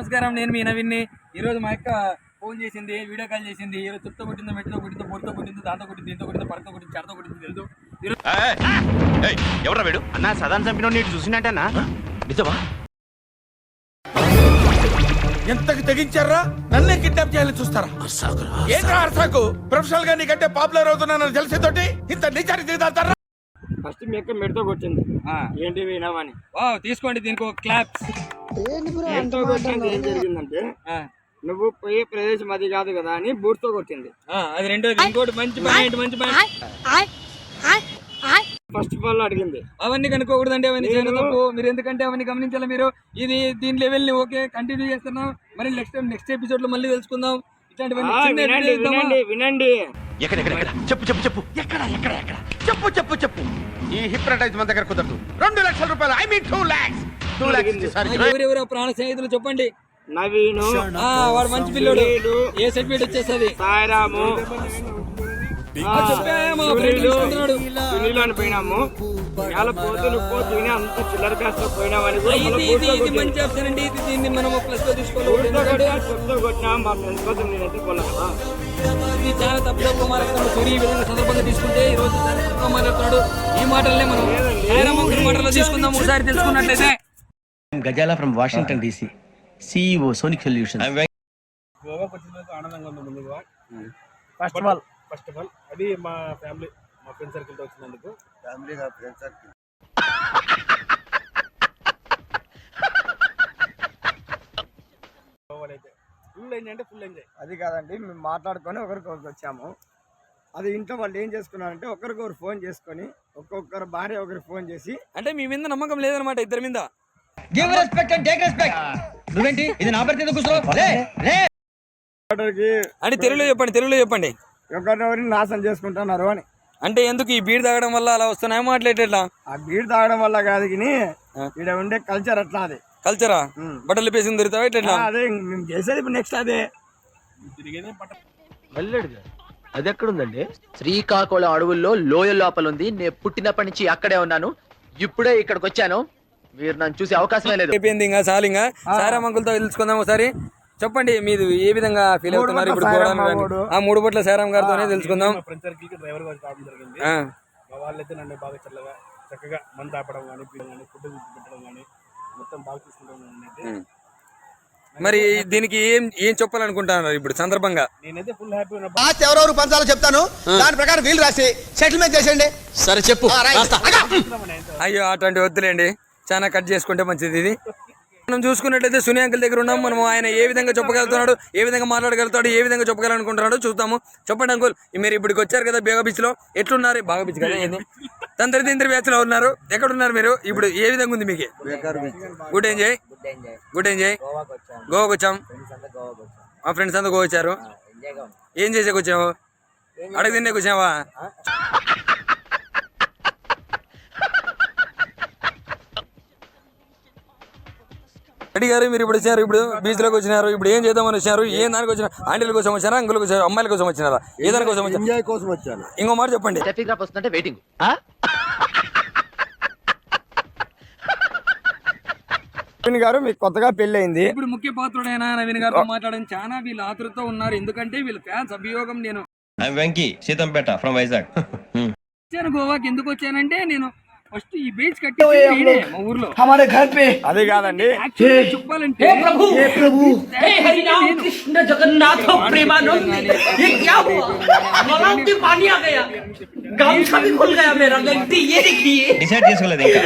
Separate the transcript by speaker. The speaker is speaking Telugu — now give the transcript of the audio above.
Speaker 1: నమస్కారం, నేను మీ నవీన్ని. ఈరోజు మా అక్క ఫోన్ చేసింది, వీడియో కాల్ చేసింది. ఈరోజు చుట్టూ కొట్టిందో, మెట్టుతో కొట్టిందో, పొడితో కొట్టిందో, దాంతో కొట్టింది, దీంతో కొట్టిందో, పడతో కొట్టింది, చెడతో కొట్టింది తెలుసు.
Speaker 2: ఎవరా వీడు?
Speaker 3: అన్నా సదాన్ చంపిన నీటి చూసినట్టేనా?
Speaker 2: నిజమా?
Speaker 4: ఎంతకు తెగించారా? నన్నే కిడ్నాప్ చేయాలని చూస్తారా? ఏంట్రా అర్సాకు? ప్రొఫెషనల్ గా నీకంటే పాపులర్ అవుతున్నానని తెలిసేతోటి ఇంత నిజానికి దాతారా?
Speaker 1: ఫస్ట్ మీ అక్క మెట్టుతో కొట్టింది, ఏంటి వినవని. తీసుకోండి, దీనికి ఒక క్లాప్స్. మెట్టుతో కొట్టింది. ఏం జరిగిందంటే, నువ్వు పోయే ప్రదేశం అది కాదు కదా అని బూట్ తో కొట్టింది. అది రెండోది. ఇంకోటి మంచి పాయింట్. ఫస్ట్ ఆఫ్ ఆల్ అడిగింది, అవన్నీ కనుక్కోకూడదండి, అవన్నీ చేయడం తప్పు. మీరు ఎందుకంటే అవన్నీ గమనించాలి. మీరు ఇది దీని లెవెల్ ని ఓకే కంటిన్యూ చేస్తున్నాం. మరి నెక్స్ట్ ఎపిసోడ్ లో మళ్ళీ తెలుసుకుందాం. ఇట్లాంటివన్నీ వినండి.
Speaker 2: చెప్పు ఎక్కడ చెప్పు. ఈ హిప్నటైజ్ మన దగ్గర కుదరదు. 2 లక్షల రూపాయలు, ఐ మీన్ 2 lakhs.
Speaker 1: ఎవరెవరో ప్రాణ స్నేహితులు చెప్పండి. నవీను, వాడు మంచి పిల్లోడు, ఏ సర్టిఫికేట్ వచ్చేస్తుంది. సాయిరాము, సునీల్ అని పోయినాము. చాలా పోతులు పోతూనే అంత చిల్లర కాస్త పోయినామని మంచి ఆప్షన్ అండి. దీన్ని మనం ప్లస్ లో తీసుకోవాలి. కొట్టినా మా ఫ్రెండ్స్ కోసం నేనైతే కొన్నాను. ఇది చాలా తప్పు మాట్లాడుతున్నాడు. సూర్య ఈ విధంగా సందర్భంగా తీసుకుంటే ఈ రోజు తక్కువ మాట్లాడుతున్నాడు. ఈ మాటలనే మనం మాటల్లో తీసుకుందాం. ఒకసారి తెలుసుకున్నట్లయితే,
Speaker 3: గజాల from Washington DC, CEO sonic solutions.
Speaker 5: గోవాకి వచ్చినందుకు ఆనందంగా ఉంది. ముందుగా
Speaker 1: ఫస్ట్
Speaker 5: ఆఫ్ ఆల్ అది మా ఫ్యామిలీ, మా ఫ్రెండ్ సర్కిల్తో వచ్చినందుకు. ఫ్రెండ్ సర్కిల్ అయితే ఫుల్ ఎంజాయ్, అంటే ఫుల్ ఎంజాయ్.
Speaker 1: అది కాదండి, మేము మాట్లాడుకొని ఒకరికొకరికి వచ్చాము. అది ఇంట్లో వాళ్ళు ఏం చేసుకున్నారంటే, ఒకరికొకరు ఫోన్ చేసుకొని, ఒక్కొక్కరు భార్య ఒకరికి ఫోన్ చేసి, అంటే మీ మీద నమ్మకం లేదనమాట ఇద్దరి మీద.
Speaker 3: Give respect and take respect. నువ్వేంటి ఇది నా పరిస్థితి
Speaker 1: అని తెలుగులో చెప్పండి. ఒకరినొకరిని నాశనం చేసుకుంటున్నారు అని. అంటే ఎందుకు ఈ బీర్ తాగడం వల్ల అలా వస్తున్నాయో మాట్లాడేట్లా? ఆ బీర్ తాగడం వల్ల కాదు, కానీ ఇక్కడ ఉండే కల్చర్ అట్లా. అది కల్చరా? బట్టలు పేసి దొరుకుతావా ఇట్లా? అదే మేము చేసేది ఇప్పుడు నెక్స్ట్ అదే.
Speaker 3: అది ఎక్కడుందండి? శ్రీకాకుళం అడవుల్లో లోయ లోపల ఉంది. నేను పుట్టినప్పటి నుంచి అక్కడే ఉన్నాను. ఇప్పుడే ఇక్కడికి వచ్చాను. మీరు నన్ను చూసే అవకాశమే లేదు.
Speaker 1: అయిపోయింది, ఇంకా సాలింగా సారా మంకులతో తెలుసుకుందాం. ఒకసారి చెప్పండి, మీరు ఏ విధంగా ఫీల్ అవుతున్నారు ఇప్పుడు? ఆ 3 బొట్ల సారాం గారితోనే తెలుసుకుందాం.
Speaker 5: ఫ్రెండ్ సర్కిల్ కి డ్రైవర్ గారు రావడం జరిగింది. మా వాళ్ళైతే నన్ను బాగా చక్కగా మందు ఆపడం కానీ, ఫుడ్ పెట్టడం కానీ మొత్తం బాగా తీసుకుంటాం.
Speaker 1: మరి దీనికి ఏం చెప్పాలనుకుంటున్నారు ఇప్పుడు సందర్భంగా? నేనైతే ఫుల్ హ్యాపీ ఉన్నా.
Speaker 4: ఎవరెవరు పంచాలో చెప్తాను, దాని ప్రకారం వీలు రాసి సెటిల్మెంట్ చేసేయండి.
Speaker 3: సరే చెప్పు.
Speaker 1: అయ్యో అటువంటి వద్దులేండి, చాలా కట్ చేసుకుంటే మంచిది. ఇది మనం చూసుకున్నట్లయితే సునీ అంకుల్ దగ్గర ఉన్నాం. మనం ఆయన ఏ విధంగా చెప్పగలుగుతున్నాడు, ఏ విధంగా మాట్లాడగలుగుతాడు, ఏ విధంగా చెప్పగలనుకుంటున్నాడు చూద్దాము. చెప్పండి అంకుల్, మీరు ఇప్పటికి వచ్చారు కదా బేగా బీచ్ లో, ఎట్లున్నారు? బాగా బీచ్ కదా, తంత్రి బ్యాచ్ లో ఉన్నారు. ఎక్కడున్నారు మీరు ఇప్పుడు? ఏ విధంగా ఉంది మీకు? Good enjoy. గోవాకి వచ్చాం. మా ఫ్రెండ్స్ అంతా గోవా వచ్చారు. ఏం చేసేకి వచ్చావు? అడగ తినేకి వచ్చావా? రెడ్డి గారు, మీరు ఇప్పుడు వచ్చారు, ఇప్పుడు బీచ్ లోకి వచ్చినారు. ఇప్పుడు ఏం చేద్దామని వచ్చారు? ఏం దానికి వచ్చిన? ఆంటీల కోసం వచ్చారా, అంకుల్ వచ్చారు, అమ్మాయిల కోసం వచ్చినారా? ఏ దాని కోసం వచ్చారు? ఇంకో మాట చెప్పండి.
Speaker 3: వెయిటింగ్
Speaker 1: నవీన్ గారు, మీకు కొత్తగా పెళ్లి అయింది. ఇప్పుడు ముఖ్య పాత్రుడైన నవీన్ గారితో మాట్లాడడం చాలా వీళ్ళు ఆతృతో ఉన్నారు. ఎందుకంటే వీళ్ళ ఫ్యాన్స్ అభియోగం. నేను
Speaker 2: వెంకీ సీతంపేట ఫ్రమ్ వైజాగ్.
Speaker 1: గోవాకి ఎందుకు వచ్చానంటే, నేను ఫస్ట్ ఈ బీచ్ కట్టి మా ఊర్లో అదే కాదండి చెప్పాలంటే,
Speaker 2: డిసైడ్ చేసుకోలేదు ఇంకా.